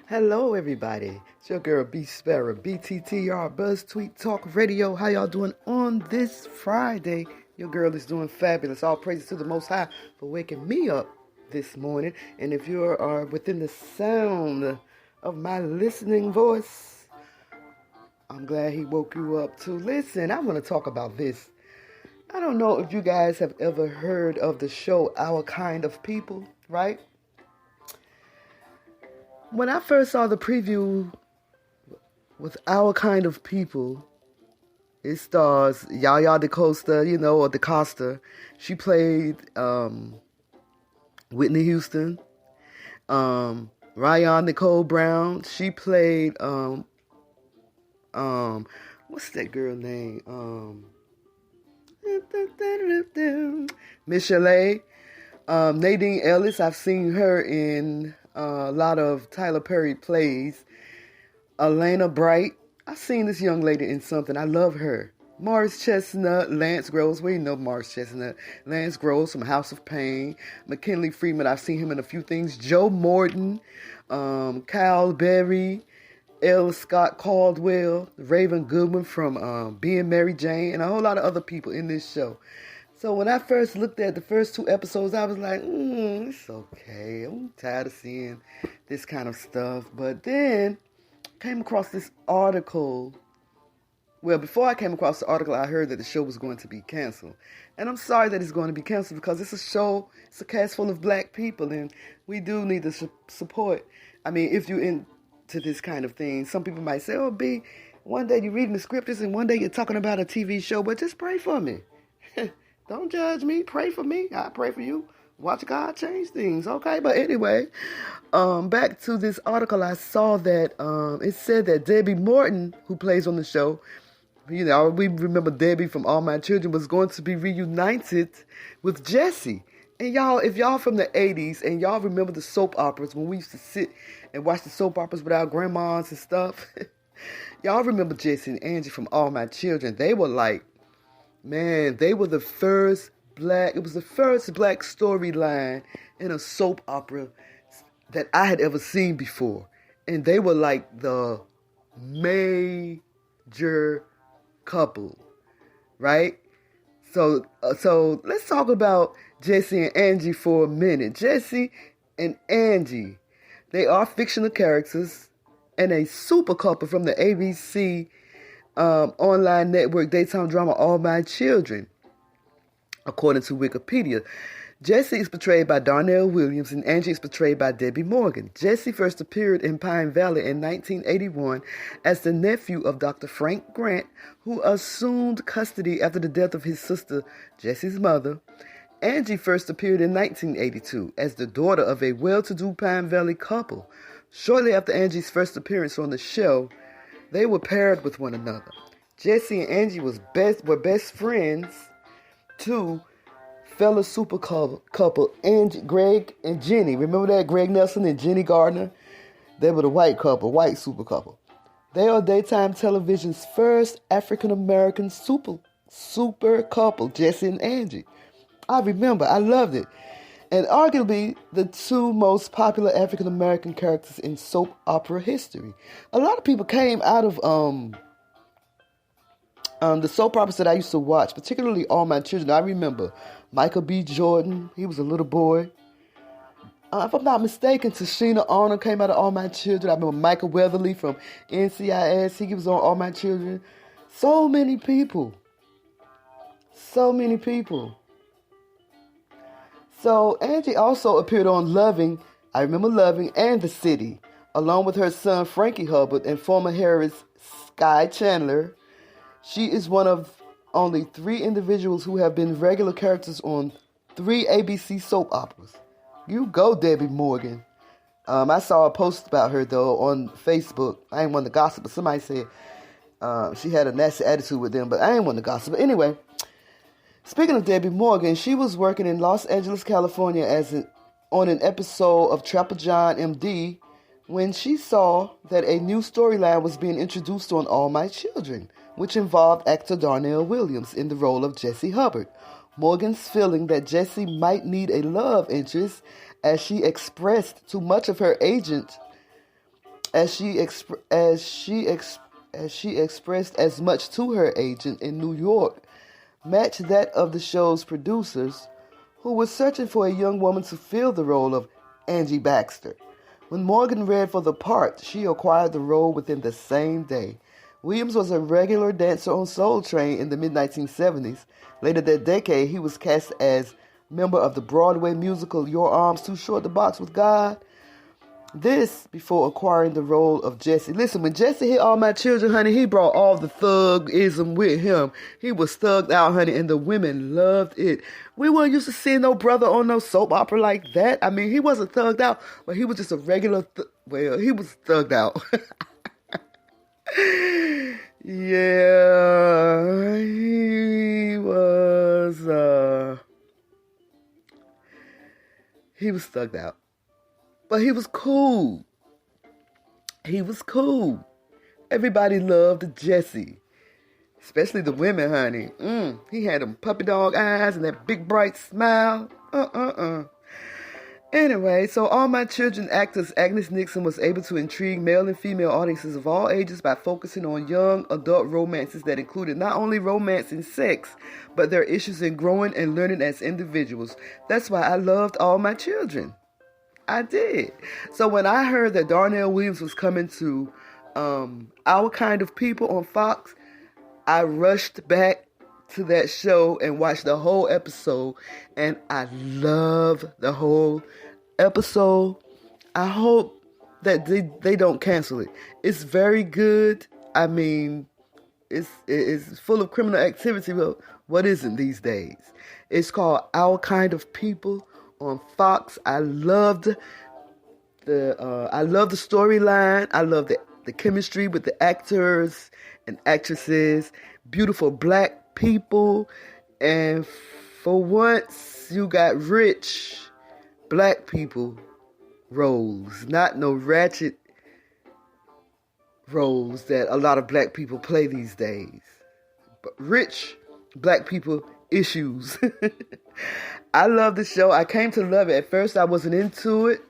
Hello, everybody. It's your girl, BeeSparrow, BTTR, BuzzzTweet Talk Radio. How y'all doing on this Friday? Your girl is doing fabulous. All praises to the Most High for waking me up this morning. And if you are within the sound of my listening voice, I'm glad he woke you up too. Listen, I want to talk about this. I don't know if you guys have ever heard of the show Our Kind of People, right? When I first saw the preview with Our Kind of People, it stars Yaya DaCosta, or DaCosta. She played Whitney Houston. Ryan Nicole Brown. She played what's that girl name? Michelle. Nadine Ellis. I've seen her in a lot of Tyler Perry plays. Elena Bright. I've seen this young lady in something. I love her. Morris Chestnut, Lance Groves. We know Morris Chestnut. Lance Groves from House of Pain. McKinley Freeman. I've seen him in a few things. Joe Morton. Kyle Berry. L. Scott Caldwell. Raven Goodwin from Being Mary Jane. And a whole lot of other people in this show. So when I first looked at the first two episodes, I was like, it's okay. I'm tired of seeing this kind of stuff. But then came across this article. Well, before I came across the article, I heard that the show was going to be canceled. And I'm sorry that it's going to be canceled because it's a show, it's a cast full of black people, and we do need to support. I mean, if you're into this kind of thing, some people might say, oh, B, one day you're reading the scriptures and one day you're talking about a TV show, but just pray for me. Don't judge me. Pray for me. I pray for you. Watch God change things. Okay, but anyway, back to this article. I saw that it said that Debbie Morton, who plays on the show, we remember Debbie from All My Children, was going to be reunited with Jesse. And y'all, if y'all from the 80s and y'all remember the soap operas, when we used to sit and watch the soap operas with our grandmas and stuff, y'all remember Jesse and Angie from All My Children. They were like, man, they were the first black storyline in a soap opera that I had ever seen before. And they were like the major couple, right? So let's talk about Jesse and Angie for a minute. Jesse and Angie, they are fictional characters and a super couple from the ABC online network daytime drama All My Children, according to Wikipedia. Jesse is portrayed by Darnell Williams and Angie is portrayed by Debbie Morgan. Jesse first appeared in Pine Valley in 1981 as the nephew of Dr. Frank Grant, who assumed custody after the death of his sister, Jesse's mother. Angie first appeared in 1982 as the daughter of a well-to-do Pine Valley couple. Shortly after Angie's first appearance on the show, they were paired with one another. Jesse and Angie were best friends to fellow super couple Greg and Jenny. Remember that? Greg Nelson and Jenny Gardner? They were the white super couple. They are daytime television's first African-American super couple, Jesse and Angie. I remember. I loved it. And arguably the two most popular African-American characters in soap opera history. A lot of people came out of the soap operas that I used to watch, particularly All My Children. I remember Michael B. Jordan. He was a little boy. If I'm not mistaken, Tashina Arnold came out of All My Children. I remember Michael Weatherly from NCIS. He was on All My Children. So many people. So Angie also appeared on Loving, I Remember Loving, and The City, along with her son Frankie Hubbard and former Harris Sky Chandler. She is one of only 3 individuals who have been regular characters on 3 ABC soap operas. You go, Debbie Morgan. I saw a post about her, though, on Facebook. I ain't one to gossip, but somebody said she had a nasty attitude with them, but I ain't one to gossip. But anyway, speaking of Debbie Morgan, she was working in Los Angeles, California on an episode of Trapper John MD when she saw that a new storyline was being introduced on All My Children, which involved actor Darnell Williams in the role of Jesse Hubbard. Morgan's feeling that Jesse might need a love interest, as she expressed to much of her agent as she expressed as much to her agent in New York, matched that of the show's producers, who was searching for a young woman to fill the role of Angie Baxter. When Morgan read for the part, she acquired the role within the same day. Williams was a regular dancer on Soul Train in the mid-1970s. Later that decade, he was cast as member of the Broadway musical Your Arms Too Short to Box with God. This before acquiring the role of Jesse. Listen, when Jesse hit All My Children, honey, he brought all the thugism with him. He was thugged out, honey, and the women loved it. We weren't used to seeing no brother on no soap opera like that. I mean, he wasn't thugged out, but he was just a regular, he was thugged out. Yeah, he was thugged out. But he was cool. He was cool. Everybody loved Jesse. Especially the women, honey. He had them puppy dog eyes and that big bright smile. Anyway, so All My Children actress Agnes Nixon was able to intrigue male and female audiences of all ages by focusing on young adult romances that included not only romance and sex, but their issues in growing and learning as individuals. That's why I loved All My Children. I did. So when I heard that Darnell Williams was coming to Our Kind of People on Fox, I rushed back to that show and watched the whole episode, and I love the whole episode. I hope that they don't cancel it. It's very good. I mean, it's full of criminal activity, but what isn't these days? It's called Our Kind of People on Fox. I loved the storyline. I loved the chemistry with the actors and actresses. Beautiful black people, and for once you got rich black people roles, not no ratchet roles that a lot of black people play these days, but rich black people issues. I love the show. I came to love it. At first I wasn't into it,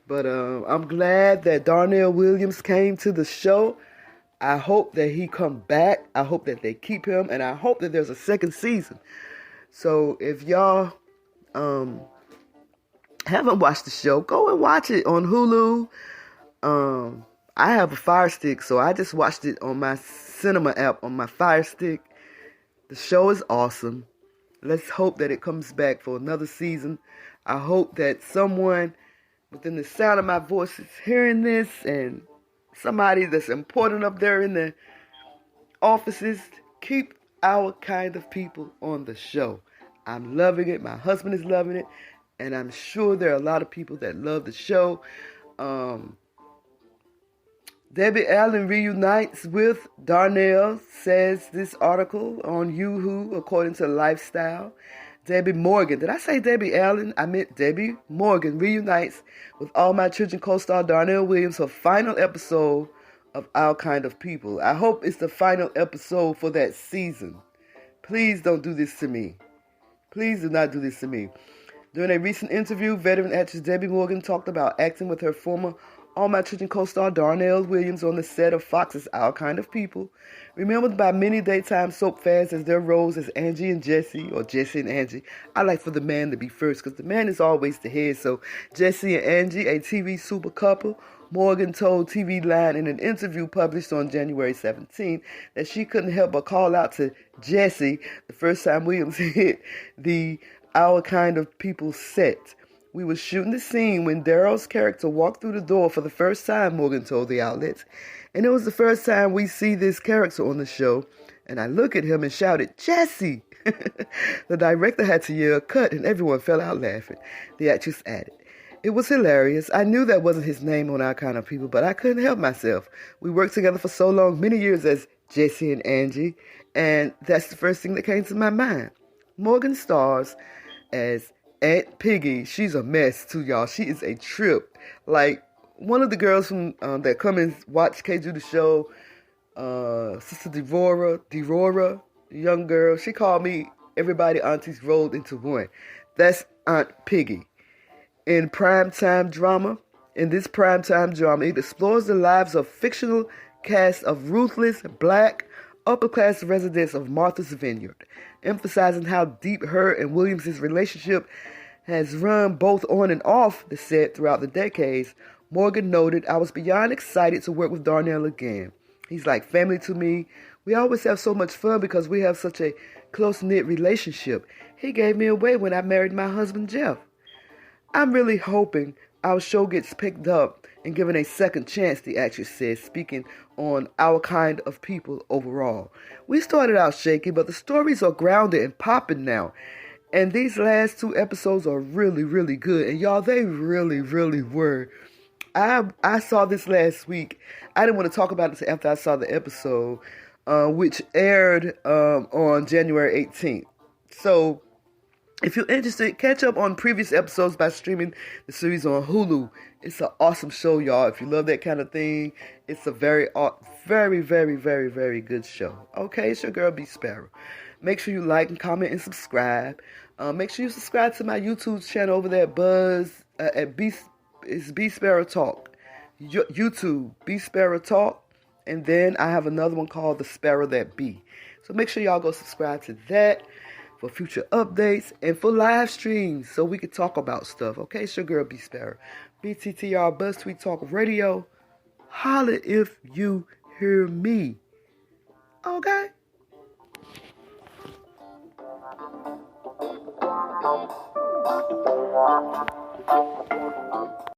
but I'm glad that Darnell Williams came to the show. I hope that he come back. I hope that they keep him, and I hope that there's a second season. So if y'all haven't watched the show, go and watch it on Hulu. I have a Fire Stick, so I just watched it on my cinema app on my Fire Stick. The show is awesome. Let's hope that it comes back for another season. I hope that someone within the sound of my voice is hearing this, and somebody that's important up there in the offices, keep Our Kind of People on the show. I'm loving it. My husband is loving it. And I'm sure there are a lot of people that love the show. Debbie Allen reunites with Darnell, says this article on Yahoo, according to Lifestyle. Debbie Morgan. Did I say Debbie Allen? I meant Debbie Morgan reunites with All My Children co-star Darnell Williams for final episode of Our Kind of People. I hope it's the final episode for that season. Please don't do this to me. Please do not do this to me. During a recent interview, veteran actress Debbie Morgan talked about acting with her former All My Children co-star Darnell Williams on the set of Fox's Our Kind of People. Remembered by many daytime soap fans as their roles as Angie and Jesse, or Jesse and Angie. I like for the man to be first, because the man is always the head. So Jesse and Angie, a TV super couple. Morgan told TV Line in an interview published on January 17 that she couldn't help but call out to Jesse the first time Williams hit the Our Kind of People set. We were shooting the scene when Daryl's character walked through the door for the first time, Morgan told the outlets. And it was the first time we see this character on the show. And I looked at him and shouted, "Jesse!" The director had to yell, "Cut," and everyone fell out laughing. The actress added, "It was hilarious. I knew that wasn't his name on Our Kind of People, but I couldn't help myself. We worked together for so long, many years as Jesse and Angie, and that's the first thing that came to my mind." Morgan stars as Aunt Piggy. She's a mess too, y'all. She is a trip. Like one of the girls from that come and watch K do the show, Sister Derora, young girl. She called me everybody aunties rolled into one. That's Aunt Piggy. In primetime drama, In this primetime drama, it explores the lives of fictional cast of ruthless, black, upper-class residents of Martha's Vineyard, emphasizing how deep her and Williams' relationship has run both on and off the set throughout the decades. Morgan noted, "I was beyond excited to work with Darnell again. He's like family to me. We always have so much fun because we have such a close-knit relationship. He gave me away when I married my husband, Jeff. I'm really hoping our show gets picked up and given a second chance," the actress said, speaking on our kind of people overall. "We started out shaky, but the stories are grounded and popping now. And these last 2 episodes are really, really good." And y'all, they really, really were. I saw this last week. I didn't want to talk about it until after I saw the episode, which aired on January 18th. So, if you're interested, catch up on previous episodes by streaming the series on Hulu. It's an awesome show, y'all. If you love that kind of thing, it's a very, very, very, very, very good show. Okay, it's your girl, BeeSparrow. Make sure you like and comment and subscribe. Make sure you subscribe to my YouTube channel over there at BeeSparrow Talk. YouTube, BeeSparrow Talk. And then I have another one called The Sparrow That Bee. So make sure y'all go subscribe to that for future updates and for live streams so we can talk about stuff. Okay, it's your girl, BeeSparrow. BTTR, BuzzzTweet Talk Radio. Holla if you hear me. Okay?